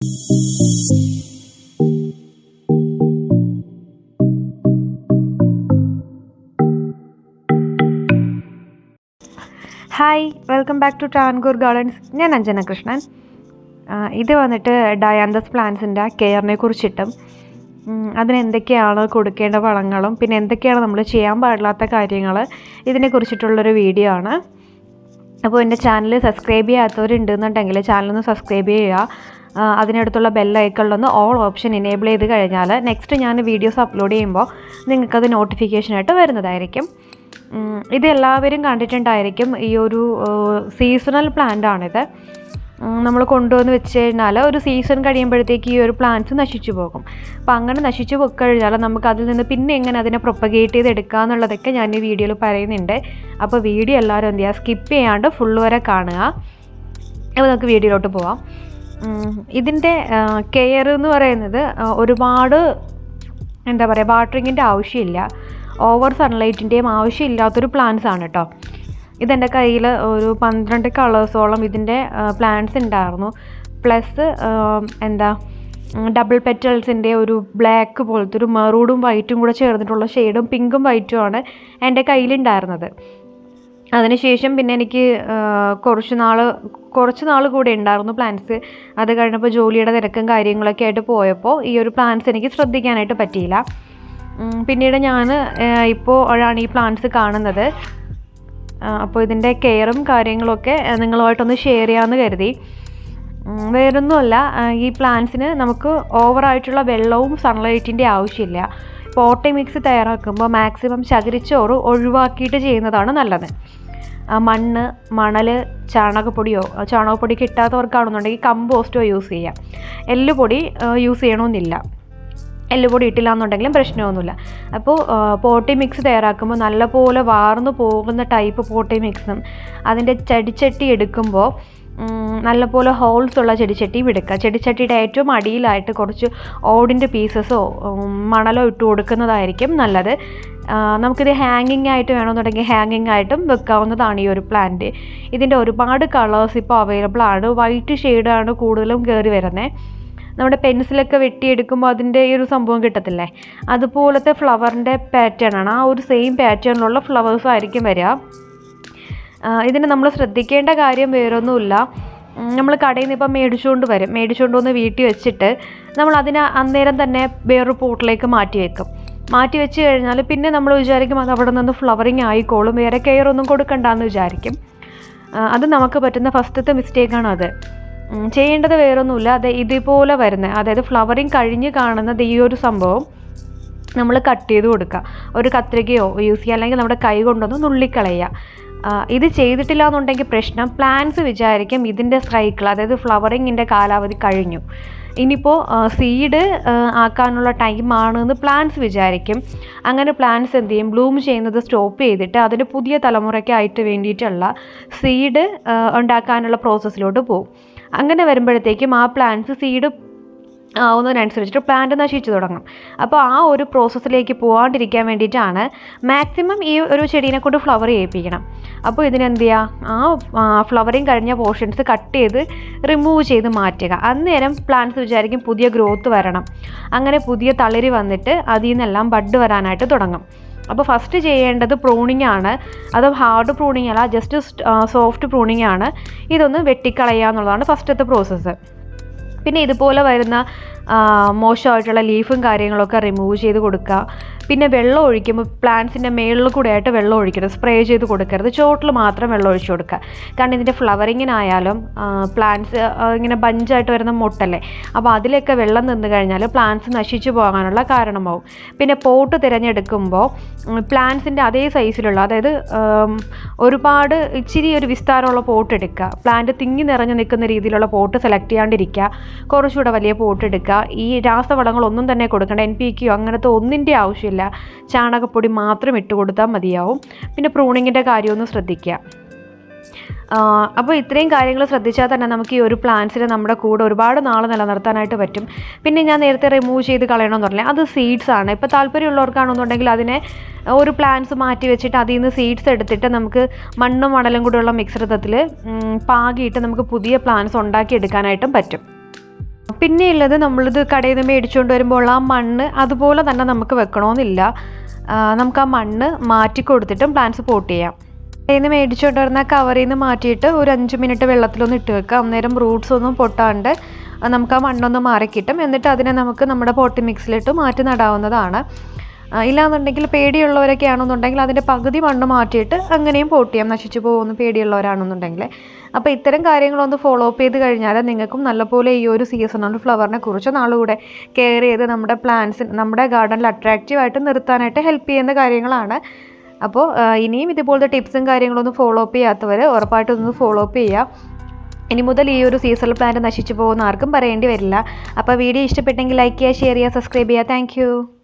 Hi, welcome back to Travancore gardens. ഞാൻ അഞ്ജന കൃഷ്ണൻ. ഇത് വന്നിട്ട് ഡയാന്തസ് പ്ലാന്റ്സിൻ്റെ കെയറിനെ കുറിച്ചിട്ടും അതിനെന്തൊക്കെയാണ് കൊടുക്കേണ്ട വളങ്ങളും പിന്നെ എന്തൊക്കെയാണ് നമ്മൾ ചെയ്യാൻ പാടില്ലാത്ത കാര്യങ്ങൾ ഇതിനെക്കുറിച്ചിട്ടുള്ളൊരു വീഡിയോ ആണ്. അപ്പോൾ എൻ്റെ ചാനൽ സബ്സ്ക്രൈബ് ചെയ്യാത്തവരുണ്ടെന്നുണ്ടെങ്കിൽ ചാനലൊന്ന് സബ്സ്ക്രൈബ് ചെയ്യുക. അതിനടുത്തുള്ള ബെല്ലൈക്കണിലൊന്ന് ഓൾ ഓപ്ഷൻ എനേബിൾ ചെയ്ത് കഴിഞ്ഞാൽ നെക്സ്റ്റ് ഞാൻ വീഡിയോസ് അപ്ലോഡ് ചെയ്യുമ്പോൾ നിങ്ങൾക്കത് നോട്ടിഫിക്കേഷനായിട്ട് വരുന്നതായിരിക്കും. ഇത് എല്ലാവരും കണ്ടിട്ടുണ്ടായിരിക്കും. ഈ ഒരു സീസണൽ പ്ലാന്റാണിത്. നമ്മൾ കൊണ്ടുവന്ന് വെച്ച് കഴിഞ്ഞാൽ ഒരു സീസൺ കഴിയുമ്പോഴത്തേക്ക് ഈ ഒരു പ്ലാന്റ്സ് നശിച്ചു പോകും. അപ്പോൾ അങ്ങനെ നശിച്ചു പോയി കഴിഞ്ഞാൽ നമുക്ക് അതിൽ നിന്ന് പിന്നെ എങ്ങനെ അതിനെ പ്രൊപ്പഗേറ്റ് ചെയ്തെടുക്കുക എന്നുള്ളതൊക്കെ ഞാൻ ഈ വീഡിയോയിൽ പറയുന്നുണ്ട്. അപ്പോൾ വീഡിയോ എല്ലാവരും എന്ത് ചെയ്യുക, സ്കിപ്പ് ചെയ്യാണ്ട് ഫുള്ള് വരെ കാണുക. അപ്പോൾ നമുക്ക് വീഡിയോയിലോട്ട് പോവാം. ഇതിൻ്റെ കെയർ എന്ന് പറയുന്നത് ഒരുപാട് എന്താ പറയുക, വാട്ടറിങ്ങിൻ്റെ ആവശ്യമില്ല, ഓവർ സൺലൈറ്റിൻ്റെയും ആവശ്യമില്ലാത്തൊരു പ്ലാന്റ്സ് ആണ് കേട്ടോ. ഇതെൻ്റെ കയ്യിൽ ഒരു 12 കളേഴ്സോളം ഇതിൻ്റെ പ്ലാന്റ്സ് ഉണ്ടായിരുന്നു. പ്ലസ് ഡബിൾ പെറ്റൽസിൻ്റെ ഒരു ബ്ലാക്ക് പോലത്തെ ഒരു മെറൂണും വൈറ്റും കൂടെ ചേർന്നിട്ടുള്ള ഷെയ്ഡും പിങ്കും വൈറ്റും ആണ് എൻ്റെ കയ്യിലുണ്ടായിരുന്നത്. അതിനുശേഷം പിന്നെ എനിക്ക് കുറച്ച് നാൾ കൂടെ ഉണ്ടായിരുന്നു പ്ലാന്റ്സ്. അത് കഴിഞ്ഞപ്പോൾ ജോലിയുടെ തിരക്കും കാര്യങ്ങളൊക്കെ ആയിട്ട് പോയപ്പോൾ ഈ ഒരു പ്ലാന്റ്സ് എനിക്ക് ശ്രദ്ധിക്കാനായിട്ട് പറ്റിയില്ല. പിന്നീട് ഞാൻ ഇപ്പോൾ ആണ് ഈ പ്ലാന്റ്സ് കാണുന്നത്. അപ്പോൾ ഇതിൻ്റെ കെയറും കാര്യങ്ങളൊക്കെ നിങ്ങളുമായിട്ടൊന്ന് ഷെയർ ചെയ്യാമെന്ന് കരുതി. വേറൊന്നുമല്ല, ഈ പ്ലാന്റ്സിന് നമുക്ക് ഓവറായിട്ടുള്ള വെള്ളവും സൺലൈറ്റിൻ്റെ ആവശ്യമില്ല. പോട്ടി മിക്സ് തയ്യാറാക്കുമ്പോൾ മാക്സിമം ചകിരിച്ചോറ് ഒഴിവാക്കിയിട്ട് ചെയ്യുന്നതാണ് നല്ലത്. മണ്ണ്, മണൽ, ചാണകപ്പൊടി കിട്ടാത്തവർക്കാണെന്നുണ്ടെങ്കിൽ കമ്പോസ്റ്റോ യൂസ് ചെയ്യാം. എല്ലുപൊടി യൂസ് ചെയ്യണമെന്നില്ല. എല്ലുപൊടി ഇട്ടില്ല എന്നുണ്ടെങ്കിലും പ്രശ്നമൊന്നുമില്ല. അപ്പോൾ പോട്ടി മിക്സ് തയ്യാറാക്കുമ്പോൾ നല്ലപോലെ വാർന്നു പോകുന്ന ടൈപ്പ് പോട്ടി മിക്സും അതിൻ്റെ ചെടിച്ചട്ടി എടുക്കുമ്പോൾ നല്ലപോലെ ഹോൾസ് ഉള്ള ചെടിച്ചട്ടി എടുക്കുക. ചെടിച്ചട്ടിയുടെ ഏറ്റവും അടിയിലായിട്ട് കുറച്ച് ഓടിൻ്റെ പീസസോ മണലോ ഇട്ട് കൊടുക്കുന്നതായിരിക്കും നല്ലത്. നമുക്കിത് ഹാങ്ങിങ് ആയിട്ട് വേണമെന്നുണ്ടെങ്കിൽ ഹാങ്ങിങ് ആയിട്ടും വെക്കാവുന്നതാണ് ഈ ഒരു പ്ലാന്റ്. ഇതിൻ്റെ ഒരുപാട് കളേഴ്സ് ഇപ്പോൾ അവൈലബിൾ ആണ്. വൈറ്റ് ഷെയ്ഡാണ് കൂടുതലും കയറി വരുന്നത്. നമ്മുടെ പെൻസിലൊക്കെ വെട്ടിയെടുക്കുമ്പോൾ അതിൻ്റെ ഈ ഒരു സംഭവം കിട്ടത്തില്ലേ, അതുപോലത്തെ ഫ്ലവറിൻ്റെ പാറ്റേൺ ആണ്. ആ ഒരു സെയിം പാറ്റേണിലുള്ള ഫ്ലവേഴ്സ് ആയിരിക്കും വരിക. ഇതിന് നമ്മൾ ശ്രദ്ധിക്കേണ്ട കാര്യം വേറൊന്നുമില്ല. നമ്മൾ കടയിൽ നിന്ന് ഇപ്പം മേടിച്ചുകൊണ്ട് വന്ന് വീട്ടിൽ വെച്ചിട്ട് നമ്മൾ അതിനെ അന്നേരം തന്നെ വേറൊരു പോട്ടിലേക്ക് മാറ്റി വെച്ച് കഴിഞ്ഞാൽ പിന്നെ നമ്മൾ വിചാരിക്കും അത് അവിടെ നിന്ന് ഫ്ലവറിങ് ആയിക്കോളും, വേറെ കെയർ ഒന്നും കൊടുക്കണ്ടെന്ന് വിചാരിക്കും. അത് നമുക്ക് പറ്റുന്ന ഫസ്റ്റത്തെ മിസ്റ്റേക്കാണ്. അത് ചെയ്യേണ്ടത് വേറൊന്നുമില്ല. ഇതുപോലെ വരുന്നത്, അതായത് ഫ്ലവറിങ് കഴിഞ്ഞ് കാണുന്നത് ഈ ഒരു സംഭവം നമ്മൾ കട്ട് ചെയ്ത് കൊടുക്കുക. ഒരു കത്രികയോ യൂസ് ചെയ്യുക, അല്ലെങ്കിൽ നമ്മുടെ കൈ കൊണ്ടൊന്ന് നുള്ളിക്കളയുക. ഇത് ചെയ്തിട്ടില്ല എന്നുണ്ടെങ്കിൽ പ്രശ്നം, പ്ലാന്റ്സ് വിചാരിക്കും ഇതിൻ്റെ സൈക്കിൾ, അതായത് ഫ്ലവറിങ്ങിൻ്റെ കാലാവധി കഴിഞ്ഞു, ഇനിയിപ്പോൾ സീഡ് ആക്കാനുള്ള ടൈമാണെന്ന് പ്ലാന്റ്സ് വിചാരിക്കും. അങ്ങനെ പ്ലാന്റ്സ് എന്ത് ചെയ്യും, ബ്ലൂം ചെയ്യുന്നത് സ്റ്റോപ്പ് ചെയ്തിട്ട് അതിൻ്റെ പുതിയ തലമുറയ്ക്കായിട്ട് വേണ്ടിയിട്ടുള്ള സീഡ് ഉണ്ടാക്കാനുള്ള പ്രോസസ്സിലോട്ട് പോകും. അങ്ങനെ വരുമ്പോഴത്തേക്കും ആ പ്ലാന്റ്സ് സീഡ് ആവുന്നതിനനുസരിച്ചിട്ട് പ്ലാന്റ് നശിച്ചു തുടങ്ങും. അപ്പോൾ ആ ഒരു പ്രോസസ്സിലേക്ക് പോകാണ്ടിരിക്കാൻ വേണ്ടിയിട്ടാണ് മാക്സിമം ഈ ഒരു ചെടീനെ കൊണ്ട് ഫ്ലവർ ചെയ്യിപ്പിക്കണം. അപ്പോൾ ഇതിനെന്ത് ചെയ്യുക, ആ ഫ്ലവറിങ് കഴിഞ്ഞ പോർഷൻസ് കട്ട് ചെയ്ത് റിമൂവ് ചെയ്ത് മാറ്റുക. അന്നേരം പ്ലാന്റ്സ് വിചാരിക്കും പുതിയ ഗ്രോത്ത് വരണം. അങ്ങനെ പുതിയ തളിര് വന്നിട്ട് അതിൽ നിന്നെല്ലാം ബഡ് വരാനായിട്ട് തുടങ്ങും. അപ്പോൾ ഫസ്റ്റ് ചെയ്യേണ്ടത് പ്രൂണിങ് ആണ്. അത് ഹാർഡ് പ്രൂണിങ് അല്ല, ജസ്റ്റ് സോഫ്റ്റ് പ്രൂണിങ് ആണ്. ഇതൊന്ന് വെട്ടിക്കളയുക എന്നുള്ളതാണ് ഫസ്റ്റത്തെ പ്രോസസ്സ്. പിന്നെ ഇതുപോലെ വരുന്ന മോശമായിട്ടുള്ള ലീഫും കാര്യങ്ങളൊക്കെ റിമൂവ് ചെയ്ത് കൊടുക്കുക. പിന്നെ വെള്ളം ഒഴിക്കുമ്പോൾ പ്ലാന്റ്സിൻ്റെ മേളിൽ കൂടെ ആയിട്ട് വെള്ളം ഒഴിക്കരുത്, സ്പ്രേ ചെയ്ത് കൊടുക്കരുത്, ചോട്ടിൽ മാത്രം വെള്ളം ഒഴിച്ച് കൊടുക്കുക. കാരണം ഇതിൻ്റെ ഫ്ലവറിങ്ങിനായാലും പ്ലാന്റ്സ് ഇങ്ങനെ ബഞ്ചായിട്ട് വരുന്ന മൊട്ടല്ലേ, അപ്പോൾ അതിലൊക്കെ വെള്ളം നിന്ന് കഴിഞ്ഞാൽ പ്ലാന്റ്സ് നശിച്ചു പോകാനുള്ള കാരണമാവും. പിന്നെ പോട്ട് തിരഞ്ഞെടുക്കുമ്പോൾ പ്ലാന്റ്സിൻ്റെ അതേ സൈസിലുള്ള, അതായത് ഒരുപാട് ഇച്ചിരി ഒരു വിസ്താരമുള്ള പോട്ട് എടുക്കുക. പ്ലാന്റ് തിങ്ങി നിറഞ്ഞു നിൽക്കുന്ന രീതിയിലുള്ള പോട്ട് സെലക്ട് ചെയ്യാണ്ടിരിക്കുക. കുറച്ചുകൂടെ വലിയ പോട്ട് എടുക്കുക. ഈ രാസവളങ്ങളൊന്നും തന്നെ കൊടുക്കേണ്ട, NPK അങ്ങനത്തെ ഒന്നിൻ്റെ ആവശ്യമില്ല. ചാണകപ്പൊടി മാത്രം ഇട്ട് കൊടുത്താൽ മതിയാവും. പിന്നെ പ്രൂണിങ്ങിൻ്റെ കാര്യമൊന്നും ശ്രദ്ധിക്കുക. അപ്പോൾ ഇത്രയും കാര്യങ്ങൾ ശ്രദ്ധിച്ചാൽ തന്നെ നമുക്ക് ഈ ഒരു പ്ലാന്റ്സിനെ നമ്മുടെ കൂടെ ഒരുപാട് നാൾ നിലനിർത്താനായിട്ട് പറ്റും. പിന്നെ ഞാൻ നേരത്തെ റിമൂവ് ചെയ്ത് കളയണമെന്ന് പറഞ്ഞാൽ അത് സീഡ്സ് ആണ്. ഇപ്പോൾ താല്പര്യമുള്ളവർക്കാണെന്നുണ്ടെങ്കിൽ അതിനെ ഒരു പ്ലാന്റ്സ് മാറ്റി വെച്ചിട്ട് അതിൽ നിന്ന് സീഡ്സ് എടുത്തിട്ട് നമുക്ക് മണ്ണും മണലും കൂടെയുള്ള മിശ്രിതത്തിൽ പാകിയിട്ട് നമുക്ക് പുതിയ പ്ലാന്റ്സ് ഉണ്ടാക്കിയെടുക്കാനായിട്ടും പറ്റും. പിന്നെയുള്ളത് നമ്മളിത് കടയിൽ നിന്ന് മേടിച്ചുകൊണ്ട് വരുമ്പോൾ ആ മണ്ണ് അതുപോലെ തന്നെ നമുക്ക് വെക്കണമെന്നില്ല. നമുക്ക് ആ മണ്ണ് മാറ്റി കൊടുത്തിട്ടും പ്ലാന്റ്സ് പോട്ട് ചെയ്യാം. കടയിൽ നിന്ന് മേടിച്ചുകൊണ്ട് വരുന്ന കവറിൽ നിന്ന് മാറ്റിയിട്ട് ഒരു 5 മിനിറ്റ് വെള്ളത്തിലൊന്ന് ഇട്ട് വെക്കുക. അന്നേരം റൂട്ട്സ് ഒന്നും പൊട്ടാണ്ട് നമുക്ക് ആ മണ്ണൊന്ന് മാറിക്കിട്ടും. എന്നിട്ട് അതിനെ നമുക്ക് നമ്മുടെ പോട്ടി മിക്സിലിട്ട് മാറ്റി നടാവുന്നതാണ്. ഇല്ലാന്നുണ്ടെങ്കിൽ പേടിയുള്ളവരൊക്കെ ആണെന്നുണ്ടെങ്കിൽ അതിൻ്റെ പകുതി മണ്ണ് മാറ്റിയിട്ട് അങ്ങനെയും പോട്ട് ചെയ്യാം, നശിച്ചു പോകുന്ന പേടിയുള്ളവരാണെന്നുണ്ടെങ്കിൽ. അപ്പോൾ ഇത്തരം കാര്യങ്ങളൊന്ന് ഫോളോ അപ്പ് ചെയ്ത് കഴിഞ്ഞാൽ നിങ്ങൾക്കും നല്ലപോലെ ഈ ഒരു സീസണൽ ഫ്ലവറിനെ കുറിച്ച് നാളുകൂടെ കെയർ ചെയ്ത് നമ്മുടെ പ്ലാന്റ്സിന് നമ്മുടെ ഗാർഡനിൽ അട്രാക്റ്റീവായിട്ട് നിർത്താനായിട്ട് ഹെൽപ്പ് ചെയ്യുന്ന കാര്യങ്ങളാണ്. അപ്പോൾ ഇനിയും ഇതുപോലത്തെ ടിപ്സും കാര്യങ്ങളൊന്നും ഫോളോ അപ്പ് ചെയ്യാത്തവർ ഉറപ്പായിട്ടൊന്ന് ഫോളോ അപ്പ് ചെയ്യുക. ഇനി മുതൽ ഈ ഒരു സീസണൽ പ്ലാന്റ് നശിച്ചു പോകുന്ന ആർക്കും പറയേണ്ടി വരില്ല. അപ്പോൾ വീഡിയോ ഇഷ്ടപ്പെട്ടെങ്കിൽ ലൈക്ക് ചെയ്യുക, ഷെയർ ചെയ്യുക, സബ്സ്ക്രൈബ് ചെയ്യുക. താങ്ക്